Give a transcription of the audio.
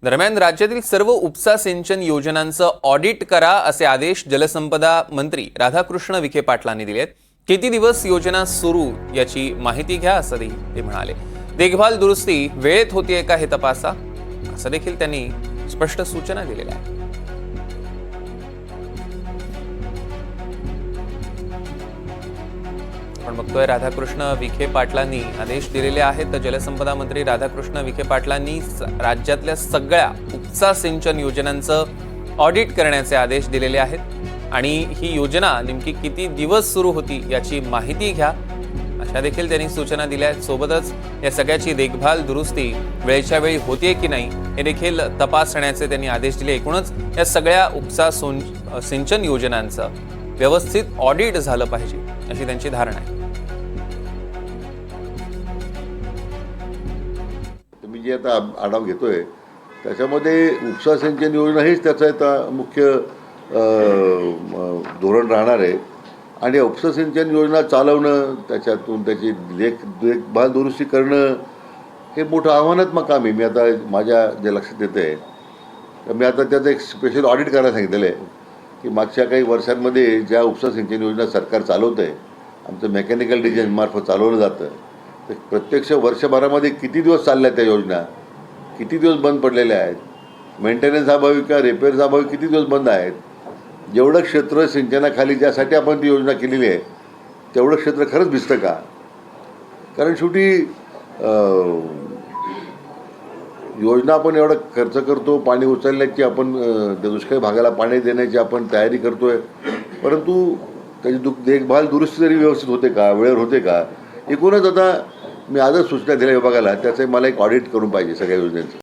दरम्यान राज्यातील सर्व उपसा सिंचन योजनांचं ऑडिट करा असे आदेश जलसंपदा मंत्री राधाकृष्ण विखे पाटलांनी दिले आहेत। किती दिवस योजना सुरू याची माहिती घ्या असंही ते म्हणाले। देखभाल दुरुस्ती वेळेत होतीये का हे तपासा असं देखील त्यांनी स्पष्ट सूचना दिलेल्या आहेत। आपण बघतोय राधाकृष्ण विखे पाटलांनी आदेश दिलेले आहेत। जलसंपदा मंत्री राधाकृष्ण विखे पाटलांनी राज्यातल्या सगळ्या उपसा सिंचन योजनांचं ऑडिट करण्याचे आदेश दिलेले आहेत आणि ही योजना नेमकी किती दिवस सुरू होती याची माहिती घ्या अशा देखील त्यांनी सूचना दिल्या आहेत। सोबतच या सगळ्याची देखभाल दुरुस्ती वेळच्या वेळी होतीये की नाही हे देखील तपासण्याचे त्यांनी आदेश दिले। एकूणच या सगळ्या उपसा सिंचन योजनांचं व्यवस्थित ऑडिट झालं पाहिजे अशी त्यांची धारणा आहे। मी जे आता आढावा घेतोय त्याच्यामध्ये उपसा सिंचन योजना हीच त्याचं आता मुख्य धोरण राहणार आहे आणि उपसा सिंचन योजना चालवणं त्याच्यातून त्याची देखभाल दुरुस्ती करणं हे मोठं आव्हानात्मक काम आहे। मी आता माझ्या जे लक्षात येतं आहे तर मी आता त्याचं एक स्पेशल ऑडिट करायला सांगितलेलं आहे की मागच्या काही वर्षांमध्ये ज्या उपसा सिंचन योजना सरकार चालवतं आहे, आमचं मेकॅनिकल डिझाईन मार्फत चालवलं जातं, तर प्रत्यक्ष वर्षभरामध्ये किती दिवस चालल्या त्या योजना, किती दिवस बंद पडलेल्या आहेत, मेंटेनन्स अभावी किंवा रिपेअर्स अभावी किती दिवस बंद आहेत, जेवढं क्षेत्र सिंचनाखाली ज्यासाठी आपण ती योजना केलेली आहे तेवढं क्षेत्र खरंच भिजतं का? कारण शेवटी योजना आपण एवढा खर्च करतो, पाणी उचलण्याची आपण दुष्काळी भागाला पाणी देण्याची आपण तयारी करतोय, परंतु त्याची देखभाल दुरुस्ती जरी व्यवस्थित होते का, वेळेवर होते का? एकूणच आता मी आजच सूचना दिल्या विभागाला त्याचं मला एक ऑडिट करून पाहिजे सगळ्या योजनांचं।